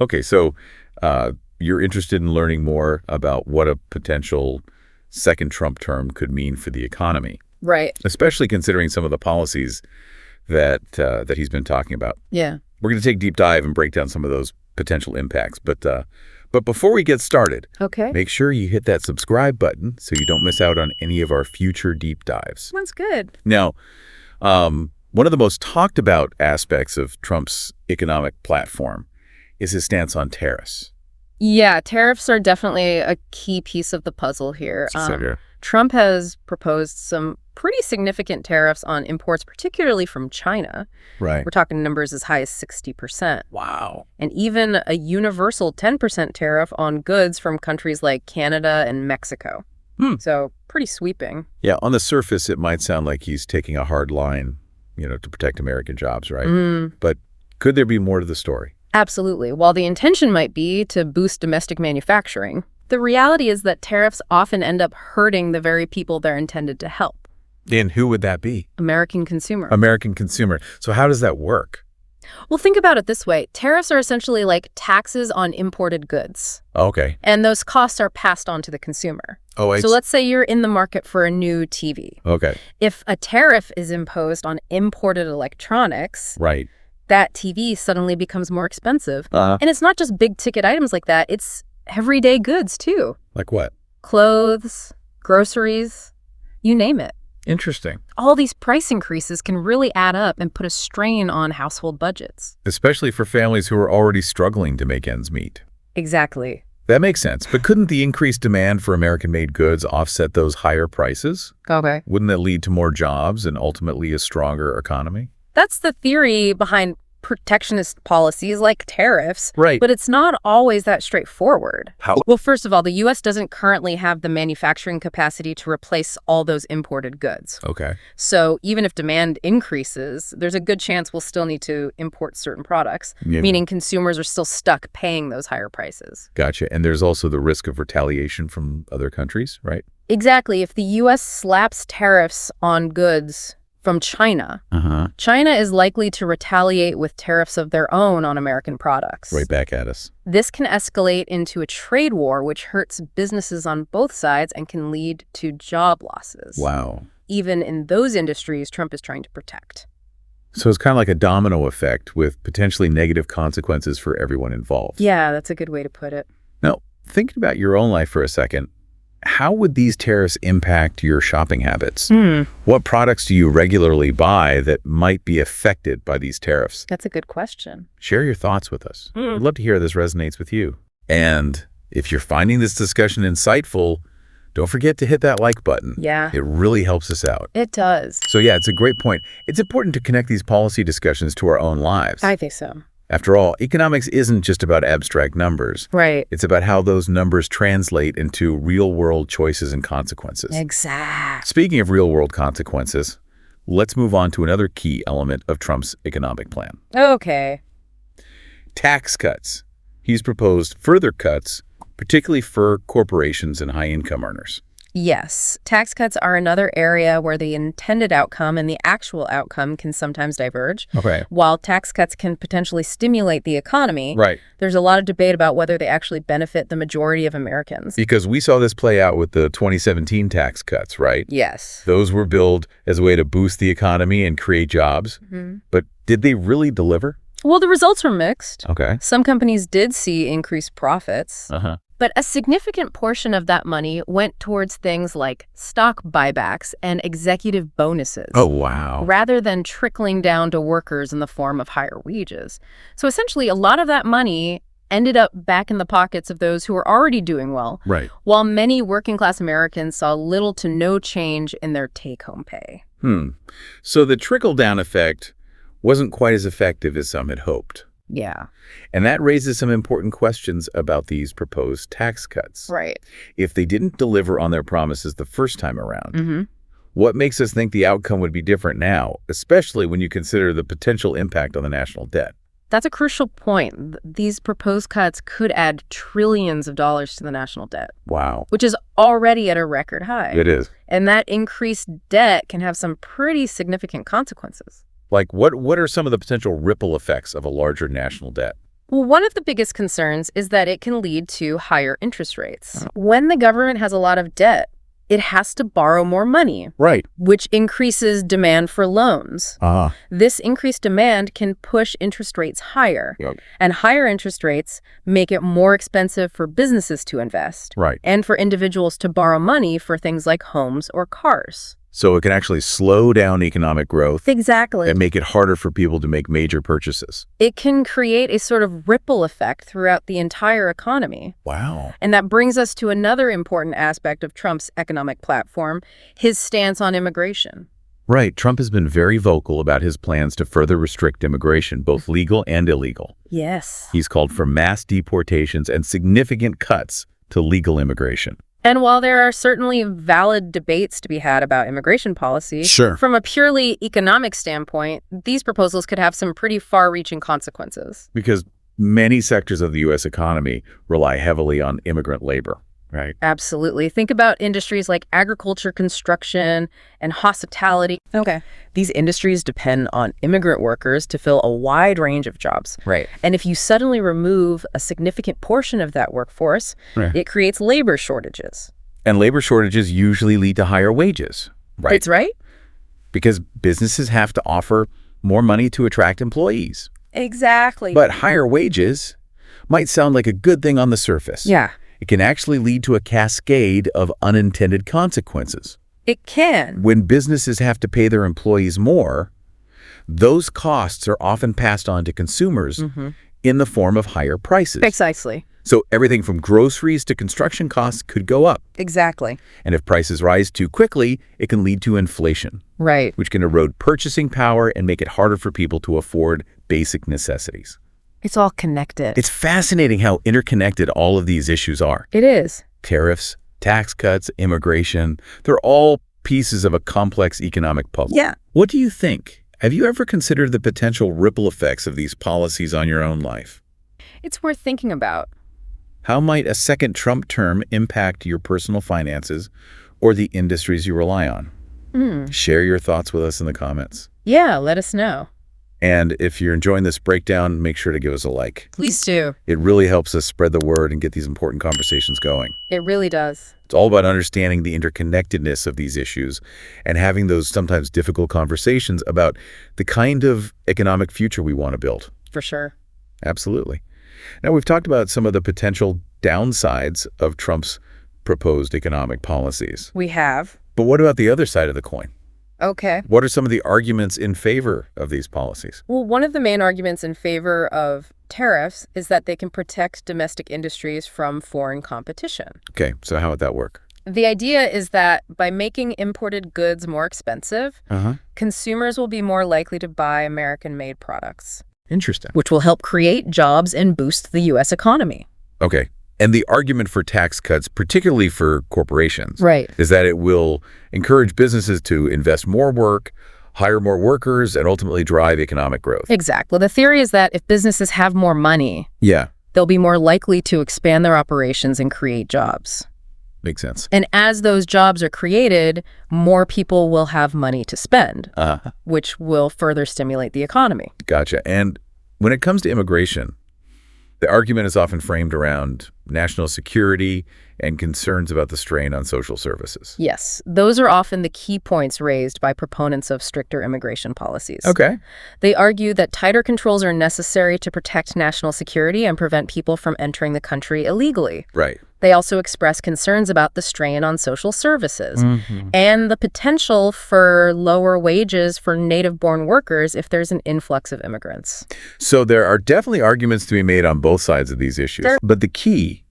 Okay, so you're interested in learning more about what a potential second Trump term could mean for the economy, Right. especially considering some of the policies that he's been talking about. Yeah. We're going to take a deep dive and break down some of those potential impacts. But before we get started, Okay. make sure you hit that subscribe button so you don't miss out on any of our future deep dives. Sounds good. Now, one of the most talked about aspects of Trump's economic platform is his stance on tariffs. Yeah, tariffs are definitely a key piece of the puzzle here. Trump has proposed some pretty significant tariffs on imports, particularly from China. Right. We're talking numbers as high as 60%. Wow. And even a universal 10% tariff on goods from countries like Canada and Mexico. So pretty sweeping. Yeah, on the surface, it might sound like he's taking a hard line, to protect American jobs, right? But could there be more to the story? Absolutely. While the intention might be to boost domestic manufacturing, the reality is that tariffs often end up hurting the very people they're intended to help. And who would that be? American consumer. American consumer. So how does that work? Well, think about it this way. Tariffs are essentially like taxes on imported goods. Okay. And those costs are passed on to the consumer. Oh, So let's say you're in the market for a new TV. Okay. If a tariff is imposed on imported electronics, Right. that TV suddenly becomes more expensive. Uh-huh. And it's not just big ticket items like that. It's everyday goods, too. Like what? Clothes, groceries, you name it. Interesting. All these price increases can really add up and put a strain on household budgets. Especially for families who are already struggling to make ends meet. Exactly. That makes sense. But couldn't the increased demand for American-made goods offset those higher prices? Okay. Wouldn't that lead to more jobs and ultimately a stronger economy? That's the theory behind protectionist policies like tariffs. Right. But it's not always that straightforward. How? Well, first of all, the U.S. doesn't currently have the manufacturing capacity to replace all those imported goods. Okay. So even if demand increases, there's a good chance we'll still need to import certain products, Yeah. meaning consumers are still stuck paying those higher prices. Gotcha. And there's also the risk of retaliation from other countries, right? Exactly. If the U.S. slaps tariffs on goods from China, China is likely to retaliate with tariffs of their own on American products. Right back at us. This can escalate into a trade war, which hurts businesses on both sides and can lead to job losses. Wow. Even in those industries Trump is trying to protect. So it's kind of like a domino effect with potentially negative consequences for everyone involved. Yeah, that's a good way to put it. Now, thinking about your own life for a second, how would these tariffs impact your shopping habits? What products do you regularly buy that might be affected by these tariffs? That's a good question. Share your thoughts with us. We'd love to hear how this resonates with you. And if you're finding this discussion insightful, don't forget to hit that like button. Yeah. It really helps us out. It does. So yeah, it's a great point. It's important to connect these policy discussions to our own lives. I think so. After all, economics isn't just about abstract numbers. Right. It's about how those numbers translate into real-world choices and consequences. Exactly. Speaking of real-world consequences, let's move on to another key element of Trump's economic plan. Okay. Tax cuts. He's proposed further cuts, particularly for corporations and high-income earners. Yes. Tax cuts are another area where the intended outcome and the actual outcome can sometimes diverge. Okay. While tax cuts can potentially stimulate the economy, Right. there's a lot of debate about whether they actually benefit the majority of Americans. Because we saw this play out with the 2017 tax cuts, right? Yes. Those were billed as a way to boost the economy and create jobs. But did they really deliver? Well, the results were mixed. Okay. Some companies did see increased profits. Uh-huh. But a significant portion of that money went towards things like stock buybacks and executive bonuses. Oh, wow. Rather than trickling down to workers in the form of higher wages. So essentially, a lot of that money ended up back in the pockets of those who were already doing well, Right. while many working-class Americans saw little to no change in their take-home pay. So the trickle-down effect wasn't quite as effective as some had hoped. Yeah. And that raises some important questions about these proposed tax cuts. Right. If they didn't deliver on their promises the first time around, what makes us think the outcome would be different now, especially when you consider the potential impact on the national debt? That's a crucial point. These proposed cuts could add trillions of dollars to the national debt. Wow. Which is already at a record high. It is. And that increased debt can have some pretty significant consequences. Like, what are some of the potential ripple effects of a larger national debt? Well, one of the biggest concerns is that it can lead to higher interest rates. When the government has a lot of debt, it has to borrow more money, Right. which increases demand for loans. This increased demand can push interest rates higher, and higher interest rates make it more expensive for businesses to invest, Right. and for individuals to borrow money for things like homes or cars. So it can actually slow down economic growth Exactly. and make it harder for people to make major purchases. It can create a sort of ripple effect throughout the entire economy. Wow. And that brings us to another important aspect of Trump's economic platform, his stance on immigration. Right. Trump has been very vocal about his plans to further restrict immigration, both legal and illegal. Yes. He's called for mass deportations and significant cuts to legal immigration. And while there are certainly valid debates to be had about immigration policy, Sure. from a purely economic standpoint, these proposals could have some pretty far-reaching consequences. Because many sectors of the U.S. economy rely heavily on immigrant labor, right? Absolutely. Think about industries like agriculture, construction, and hospitality. Okay. These industries depend on immigrant workers to fill a wide range of jobs. Right. And if you suddenly remove a significant portion of that workforce, It creates labor shortages. And labor shortages usually lead to higher wages, right? That's right. Because businesses have to offer more money to attract employees. Exactly. But higher wages might sound like a good thing on the surface. Yeah, It can actually lead to a cascade of unintended consequences. it can. When businesses have to pay their employees more, those costs are often passed on to consumers in the form of higher prices. Precisely. So everything from groceries to construction costs could go up. Exactly. And if prices rise too quickly, it can lead to inflation, Right. which can erode purchasing power and make it harder for people to afford basic necessities. It's all connected. It's fascinating how interconnected all of these issues are. It is. Tariffs, tax cuts, immigration, they're all pieces of a complex economic puzzle. Yeah. What do you think? Have you ever considered the potential ripple effects of these policies on your own life? It's worth thinking about. How might a second Trump term impact your personal finances or the industries you rely on? Share your thoughts with us in the comments. Yeah, let us know. And if you're enjoying this breakdown, make sure to give us a like. Please do. It really helps us spread the word and get these important conversations going. It really does. It's all about understanding the interconnectedness of these issues and having those sometimes difficult conversations about the kind of economic future we want to build. For sure. Absolutely. Now, we've talked about some of the potential downsides of Trump's proposed economic policies. We have. But what about the other side of the coin? Okay. What are some of the arguments in favor of these policies? Well, one of the main arguments in favor of tariffs is that they can protect domestic industries from foreign competition. Okay, so how would that work? The idea is that by making imported goods more expensive, consumers will be more likely to buy American-made products, Interesting. which will help create jobs and boost the U.S. economy. Okay. And the argument for tax cuts, particularly for corporations, Right. is that it will encourage businesses to invest more work, hire more workers, and ultimately drive economic growth. Exactly. The theory is that if businesses have more money, Yeah, they'll be more likely to expand their operations and create jobs. makes sense. And as those jobs are created, more people will have money to spend, which will further stimulate the economy. Gotcha. And when it comes to immigration, the argument is often framed around national security and concerns about the strain on social services. Yes, those are often the key points raised by proponents of stricter immigration policies. Okay. They argue that tighter controls are necessary to protect national security and prevent people from entering the country illegally. Right. They also express concerns about the strain on social services and the potential for lower wages for native-born workers if there's an influx of immigrants. So there are definitely arguments to be made on both sides of these issues. But the key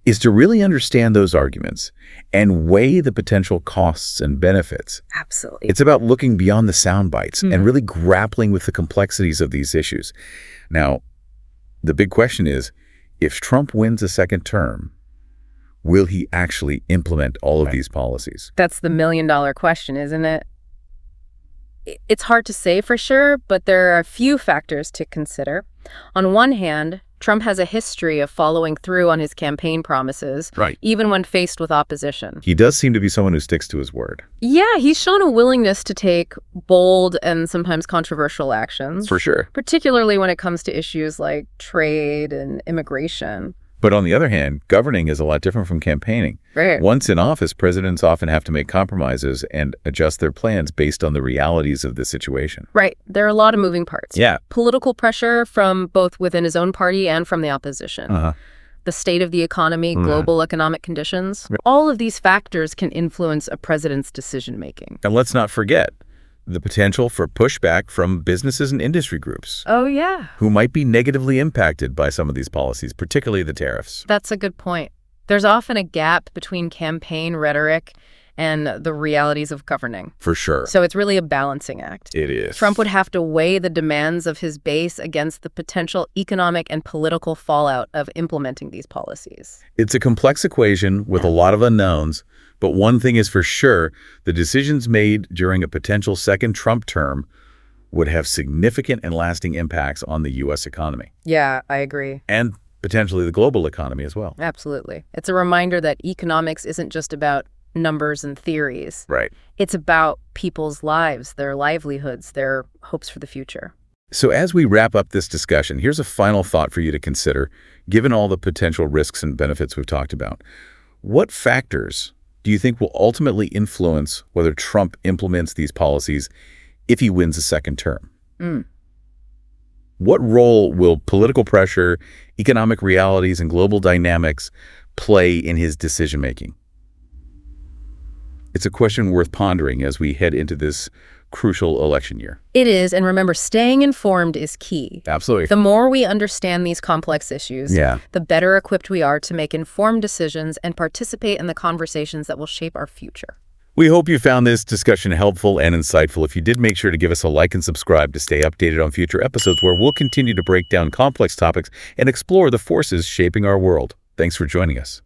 is to really understand those arguments and weigh the potential costs and benefits. Absolutely. It's about looking beyond the sound bites and really grappling with the complexities of these issues. Now, the big question is, if Trump wins a second term, will he actually implement all of these policies? That's the million-dollar question, isn't it? It's hard to say for sure, but there are a few factors to consider. On one hand, Trump has a history of following through on his campaign promises, Right. even when faced with opposition. He does seem to be someone who sticks to his word. Yeah, he's shown a willingness to take bold and sometimes controversial actions. For sure. Particularly when it comes to issues like trade and immigration. But on the other hand, governing is a lot different from campaigning. Right. Once in office, presidents often have to make compromises and adjust their plans based on the realities of the situation. Right. There are a lot of moving parts. Yeah. Political pressure from both within his own party and from the opposition. The state of the economy, global economic conditions. All of these factors can influence a president's decision-making. And let's not forget the potential for pushback from businesses and industry groups Oh, yeah. who might be negatively impacted by some of these policies, particularly the tariffs. That's a good point. There's often a gap between campaign rhetoric and the realities of governing. For sure. So it's really a balancing act. It is. Trump would have to weigh the demands of his base against the potential economic and political fallout of implementing these policies. It's a complex equation with a lot of unknowns, but one thing is for sure, the decisions made during a potential second Trump term would have significant and lasting impacts on the U.S. economy. Yeah, I agree. And potentially the global economy as well. Absolutely. It's a reminder that economics isn't just about numbers and theories. Right. It's about people's lives, their livelihoods, their hopes for the future. So as we wrap up this discussion, here's a final thought for you to consider, given all the potential risks and benefits we've talked about. What factors do you think will ultimately influence whether Trump implements these policies if he wins a second term? What role will political pressure, economic realities, and global dynamics play in his decision-making? It's a question worth pondering as we head into this crucial election year. It is, and remember, staying informed is key. Absolutely. The more we understand these complex issues, the better equipped we are to make informed decisions and participate in the conversations that will shape our future. We hope you found this discussion helpful and insightful. If you did, make sure to give us a like and subscribe to stay updated on future episodes where we'll continue to break down complex topics and explore the forces shaping our world. Thanks for joining us.